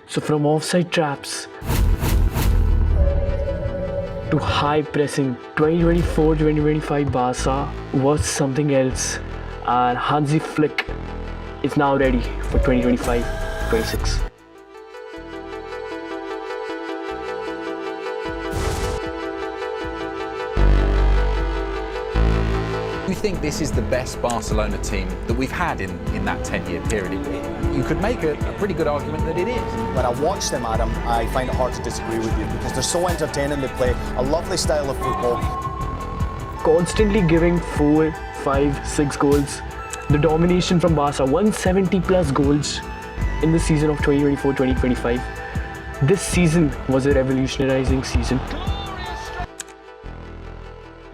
So from offside traps to high pressing, 2024-2025 Barca was something else, and Hansi Flick is now ready for 2025-26. Do you think this is the best Barcelona team that we've had in that 10-year period? You could make a pretty good argument that it is. When I watch them, Adam, I find it hard to disagree with you because they're so entertaining. They play a lovely style of football. Constantly giving 4, 5, 6 goals. The domination from Barca, 170 plus goals in the season of 2024-2025. This season was a revolutionizing season.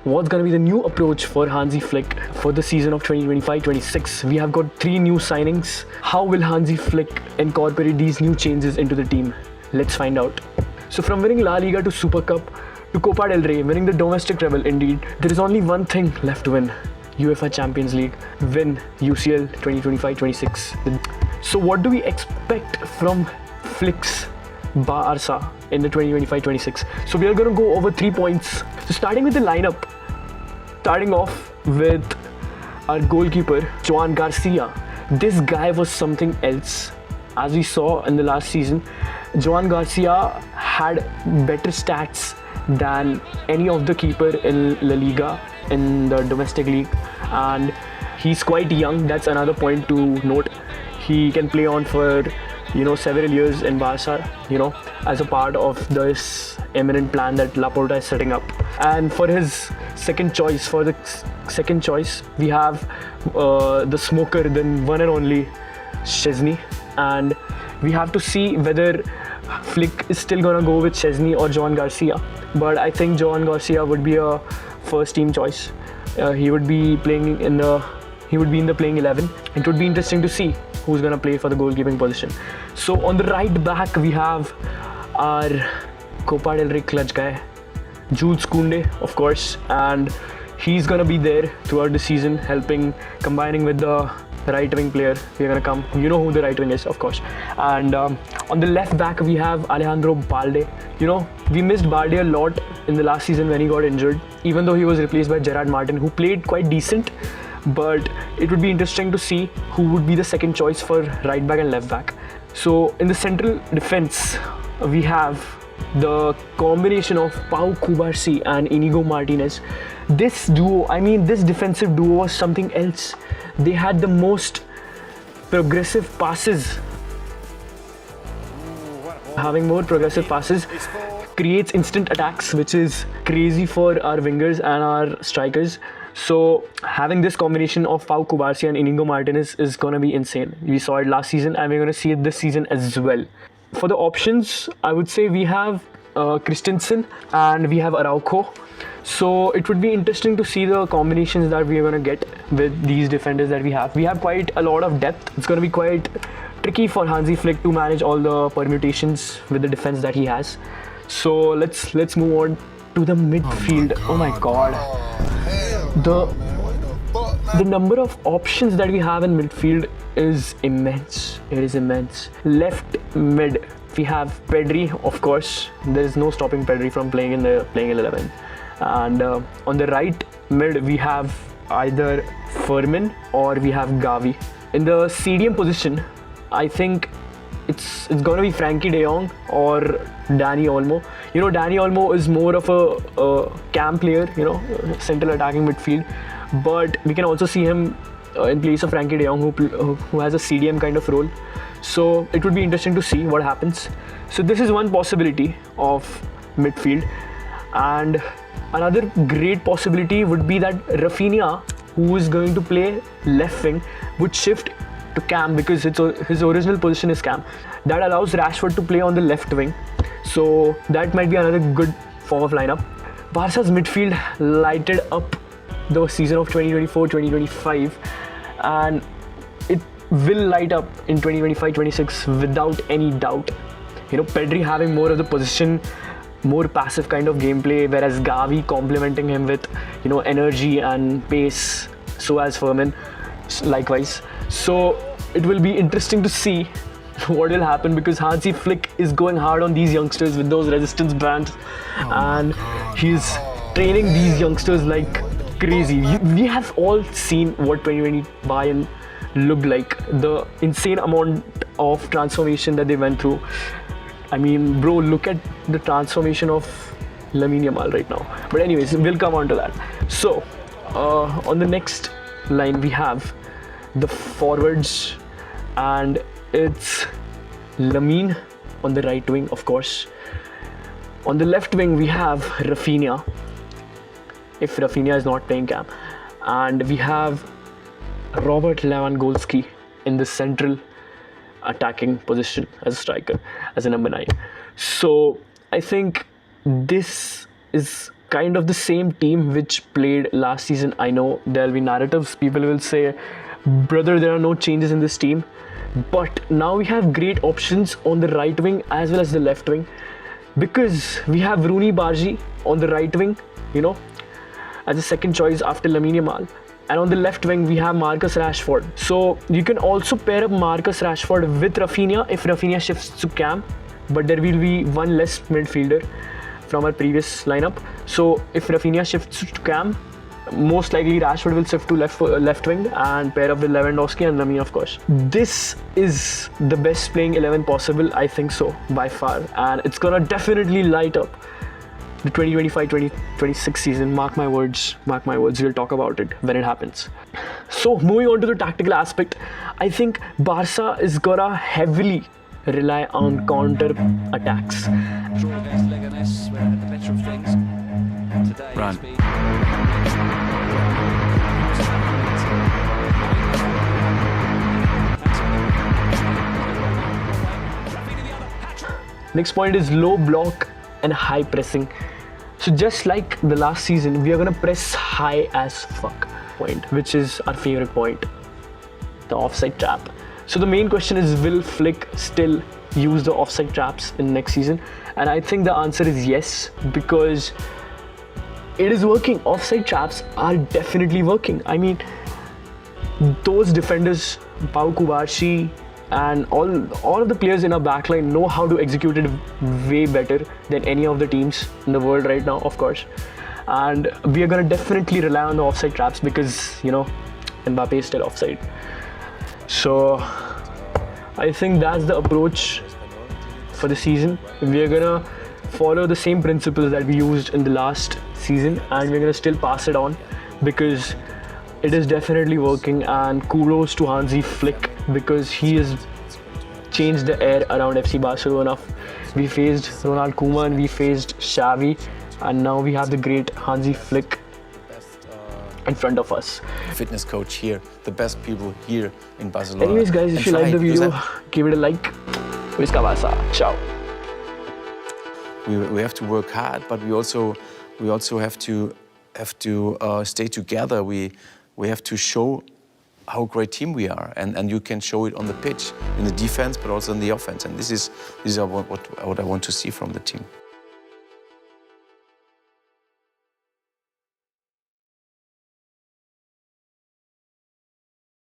What's going to be the new approach for Hansi Flick for the season of 2025-26? We have got 3 new signings. How will Hansi Flick incorporate these new changes into the team? Let's find out. So from winning La Liga to Super Cup to Copa del Rey, winning the domestic treble, indeed, there is only one thing left to win. UEFA Champions League, win UCL 2025-26. So what do we expect from Flick's Barca in the 2025-26? So we are going to go over 3 points. So starting with the lineup, starting off with our goalkeeper, Joan Garcia. This guy was something else. As we saw in the last season, Joan Garcia had better stats than any of the keeper in La Liga, in the domestic league. And he's quite young, that's another point to note. He can play on for several years in Barca, as a part of this eminent plan that Laporta is setting up. And for his second choice, we have the smoker, the one and only Szczesny. And we have to see whether Flick is still gonna go with Szczesny or Joan Garcia. But I think Joan Garcia would be a first team choice. He would be in the playing 11. It would be interesting to see who's gonna play for the goalkeeping position. So on the right back, we have our Copa del Rey clutch guy, Jules Koundé, of course, and he's gonna be there throughout the season, combining with the right wing player. We're gonna come. You know who the right wing is, of course. And on the left back, we have Alejandro Balde. We missed Balde a lot in the last season when he got injured, even though he was replaced by Gerard Martin, who played quite decent. But it would be interesting to see who would be the second choice for right back and left back. So in the central defense, we have the combination of Pau Cubarsí and Inigo Martinez. This defensive duo was something else. They had the most progressive passes. Having more progressive passes creates instant attacks, which is crazy for our wingers and our strikers. So having this combination of Pau Cubarsí and Inigo Martinez is going to be insane. We saw it last season and we're going to see it this season as well. For the options, I would say we have Christensen and we have Araujo. So it would be interesting to see the combinations that we are going to get with these defenders that we have. We have quite a lot of depth. It's going to be quite tricky for Hansi Flick to manage all the permutations with the defense that he has. So let's move on to the midfield. Oh my god. The number of options that we have in midfield is immense. It is immense. Left mid, we have Pedri, of course. There is no stopping Pedri from playing in 11. And on the right mid, we have either Fermin or we have Gavi. In the CDM position, I think it's going to be Frankie de Jong or Dani Olmo. Dani Olmo is more of a cam player, central attacking midfield. But we can also see him in place of Frankie de Jong, who has a CDM kind of role. So it would be interesting to see what happens. So this is one possibility of midfield. And another great possibility would be that Rafinha, who is going to play left wing, would shift to cam because his original position is cam. That allows Rashford to play on the left wing. So that might be another good form of lineup. Barca's midfield lighted up the season of 2024-2025, and it will light up in 2025-26 without any doubt. Pedri having more of the position, more passive kind of gameplay, whereas Gavi complementing him with energy and pace, so as Fermin likewise. So it will be interesting to see what will happen, because Hansi Flick is going hard on these youngsters with those resistance bands, and he's training these youngsters like crazy. We have all seen what 2020 Bayern looked like, the insane amount of transformation that they went through. I mean, bro, look at the transformation of Lamine Yamal right now. But anyways, we'll come on to that. So, on the next line we have the forwards, and it's Lamine on the right wing, of course. On the left wing we have Rafinha, if Rafinha is not playing camp, and we have Robert Lewandowski in the central attacking position as a striker, as a number 9. So I think this is kind of the same team which played last season. I know there'll be narratives, people will say, brother, there are no changes in this team, but now we have great options on the right wing as well as the left wing, because we have Rooney Bargi on the right wing, you know, as a second choice after Lamine Yamal. And on the left wing, we have Marcus Rashford. So you can also pair up Marcus Rashford with Rafinha if Rafinha shifts to cam, but there will be one less midfielder from our previous lineup. So if Rafinha shifts to cam, most likely Rashford will shift to left wing and pair up with Lewandowski and Lamine, of course. This is the best playing 11 possible, I think so, by far. And it's gonna definitely light up the 2025-2026 season. Mark my words, we'll talk about it when it happens. So moving on to the tactical aspect, I think Barca is gonna heavily rely on counter attacks. Run. Next point is low block and high pressing. So just like the last season, we are gonna press high as fuck point, which is our favorite point, the offside trap. So the main question is, will Flick still use the offside traps in next season? And I think the answer is yes, because it is working. Offside traps are definitely working. I mean, those defenders, Pau Kubarsi, and all of the players in our backline know how to execute it way better than any of the teams in the world right now, of course. And we are gonna definitely rely on the offside traps because, you know, Mbappe is still offside. So I think that's the approach for the season. We are gonna follow the same principles that we used in the last season, and we're gonna still pass it on because it is definitely working. And kudos to Hansi Flick, because he has changed the air around FC Barcelona. We faced Ronald Koeman, we faced Xavi, and now we have the great Hansi Flick in front of us. Fitness coach here, the best people here in Barcelona. Anyways guys, if you like the video, give it a like. Visca Barca. Ciao. We have to work hard, but we also have to stay together. We have to show how great team we are, and you can show it on the pitch, in the defense, but also in the offense. And this is what I want to see from the team.